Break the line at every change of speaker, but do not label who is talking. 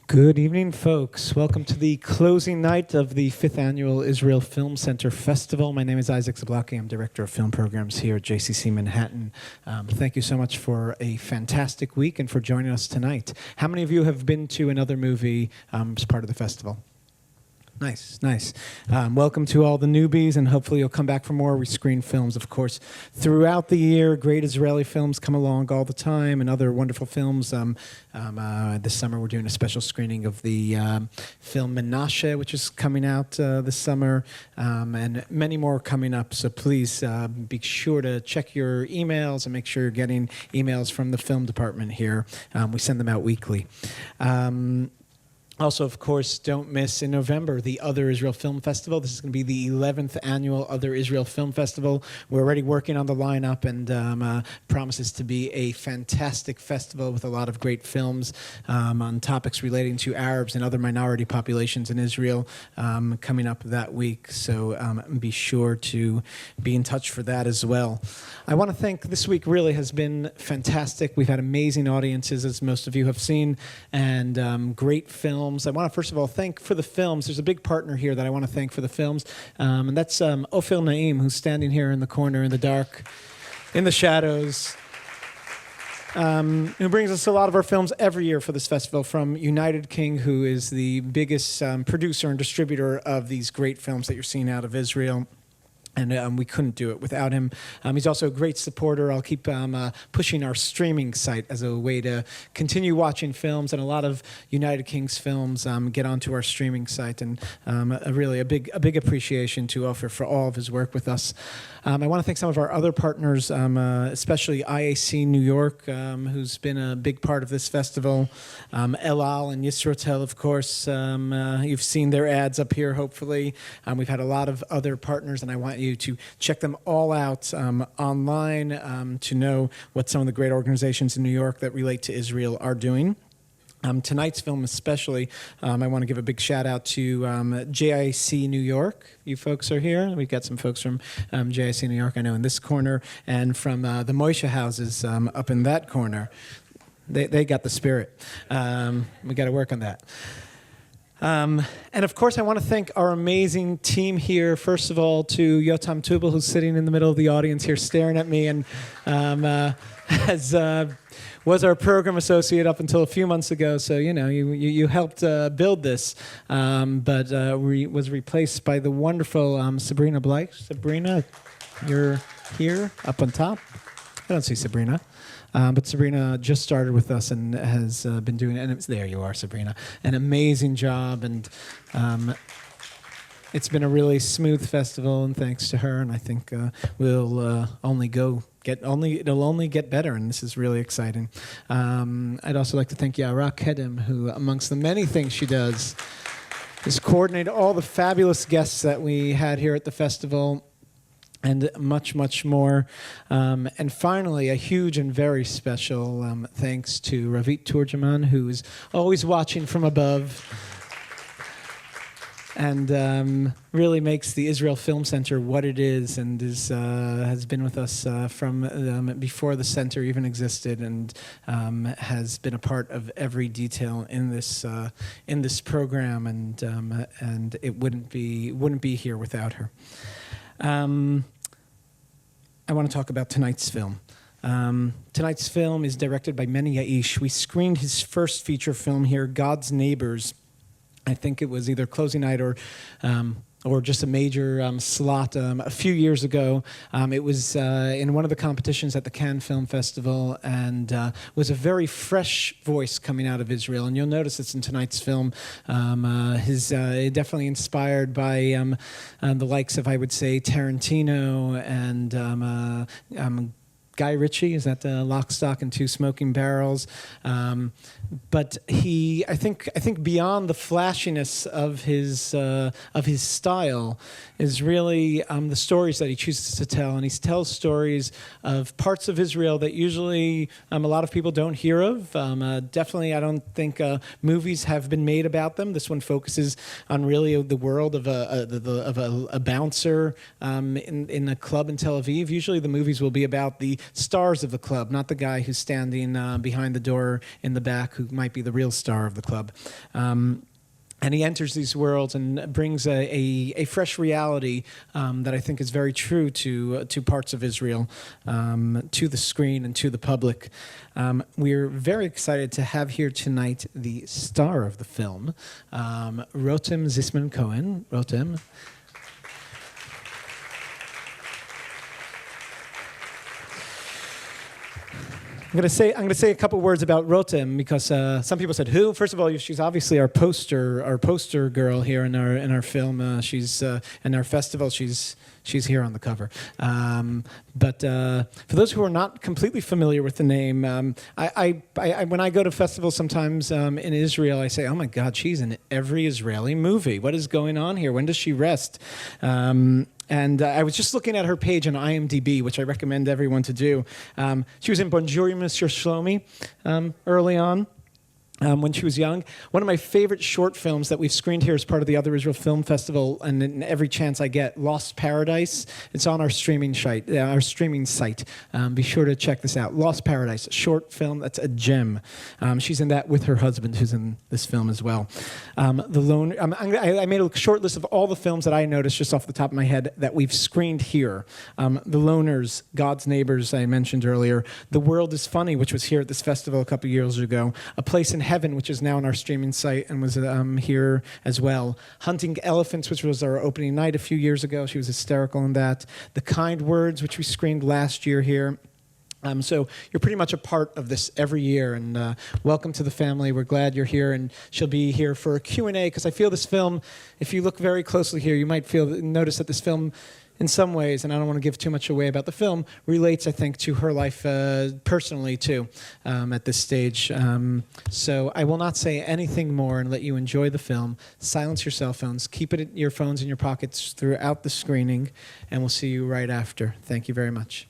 Good evening, folks. Welcome to the closing night of the 5th Annual Israel Film Center Festival. My name is Isaac Zablocki. I'm Director of Film Programs here at JCC Manhattan. Thank you so much for a fantastic week and for joining us tonight. How many of you have been to another movie as part of the festival? Nice, nice. Welcome to all the newbies, and hopefully you'll come back for more. We screen films, of course, throughout the year. Great Israeli films come along all the time, and other wonderful films. This summer we're doing a special screening of the film Menashe, which is coming out this summer, and many more coming up. So please be sure to check your emails and make sure you're getting emails from the film department here. We send them out weekly. Also, of course, don't miss in November the Other Israel Film Festival. This is going to be the 11th annual Other Israel Film Festival. We're already working on the lineup, and promises to be a fantastic festival with a lot of great films on topics relating to Arabs and other minority populations in Israel coming up that week. So be sure to be in touch for that as well. I want to thank, this week really has been fantastic. We've had amazing audiences, as most of you have seen, and great films. I want to first of all thank for the films. There's a big partner here that I want to thank for the films, and that's Ophel Naim, who's standing here in the corner in the dark, in the shadows, who brings us a lot of our films every year for this festival, from United King, who is the biggest producer and distributor of these great films that you're seeing out of Israel. And we couldn't do it without him. He's also a great supporter. I'll keep pushing our streaming site as a way to continue watching films, and a lot of United King's films get onto our streaming site. And really a big appreciation to Ofer for all of his work with us. I want to thank some of our other partners, especially IAC New York, who's been a big part of this festival. El Al and Yisrotel, of course. You've seen their ads up here, hopefully. We've had a lot of other partners, and I want you to check them all out online to know what some of the great organizations in New York that relate to Israel are doing. Tonight's film especially, I want to give a big shout out to JIC New York. You folks are here. We've got some folks from JIC New York, I know, in this corner, and from the Moshe houses up in that corner. They got the spirit. We got to work on that. And of course, I want to thank our amazing team here. First of all, to Yotam Tubal, who's sitting in the middle of the audience here staring at me, and was our program associate up until a few months ago. So, you know, you helped build this, but was replaced by the wonderful Sabrina Blake. Sabrina, you're here up on top. I don't see Sabrina. But Sabrina just started with us and has been doing, and there you are, Sabrina, an amazing job, and it's been a really smooth festival, and thanks to her, and I think it'll only get better, and this is really exciting. I'd also like to thank Yara Kedem, who, amongst the many things she does, has coordinated all the fabulous guests that we had here at the festival, and much, much more. And finally, a huge and very special thanks to Ravit Turjaman, who is always watching from above and really makes the Israel Film Center what it is, and has been with us from before the center even existed, and has been a part of every detail in this program, and it wouldn't be here without her. I want to talk about tonight's film. Tonight's film is directed by Meni Yaish. We screened his first feature film here, God's Neighbors. I think it was either closing night or just a major slot a few years ago. It was in one of the competitions at the Cannes Film Festival, and was a very fresh voice coming out of Israel. And you'll notice it's in tonight's film. Definitely inspired by the likes of, I would say, Tarantino and Guy Ritchie. Is that the Lock, Stock, and Two Smoking Barrels? But I think beyond the flashiness of his style is really the stories that he chooses to tell, and he tells stories of parts of Israel that usually a lot of people don't hear of. Definitely, I don't think movies have been made about them. This one focuses on really the world of a bouncer in a club in Tel Aviv. Usually, the movies will be about the stars of the club, not the guy who's standing behind the door in the back who might be the real star of the club. And he enters these worlds and brings a fresh reality that I think is very true to parts of Israel, to the screen and to the public. We're very excited to have here tonight the star of the film, Rotem Zisman Cohen. Rotem. I'm going to say a couple words about Rotem because some people said who. First of all, she's obviously our poster girl here in our film. She's in our festival. She's here on the cover. But for those who are not completely familiar with the name, when I go to festivals sometimes in Israel, I say, "Oh my God, she's in every Israeli movie. What is going on here? When does she rest?" And I was just looking at her page on IMDb, which I recommend everyone to do. She was in Bonjour, Monsieur Shlomi early on. When she was young. One of my favorite short films that we've screened here as part of the Other Israel Film Festival, and in every chance I get, Lost Paradise. It's on our streaming site. Be sure to check this out. Lost Paradise, a short film that's a gem. She's in that with her husband, who's in this film as well. I made a short list of all the films that I noticed just off the top of my head that we've screened here. The Loners, God's Neighbors, I mentioned earlier. The World is Funny, which was here at this festival a couple years ago. A Place in Heaven, which is now on our streaming site and was here as well. Hunting Elephants, which was our opening night a few years ago. She was hysterical in that. The Kind Words, which we screened last year here. So you're pretty much a part of this every year, and welcome to the family. We're glad you're here, and she'll be here for a Q&A, because I feel this film, if you look very closely here, you might notice that this film, in some ways, and I don't want to give too much away about the film, relates, I think, to her life personally, too, at this stage. So I will not say anything more and let you enjoy the film. Silence your cell phones. Keep your phones in your pockets throughout the screening, and we'll see you right after. Thank you very much.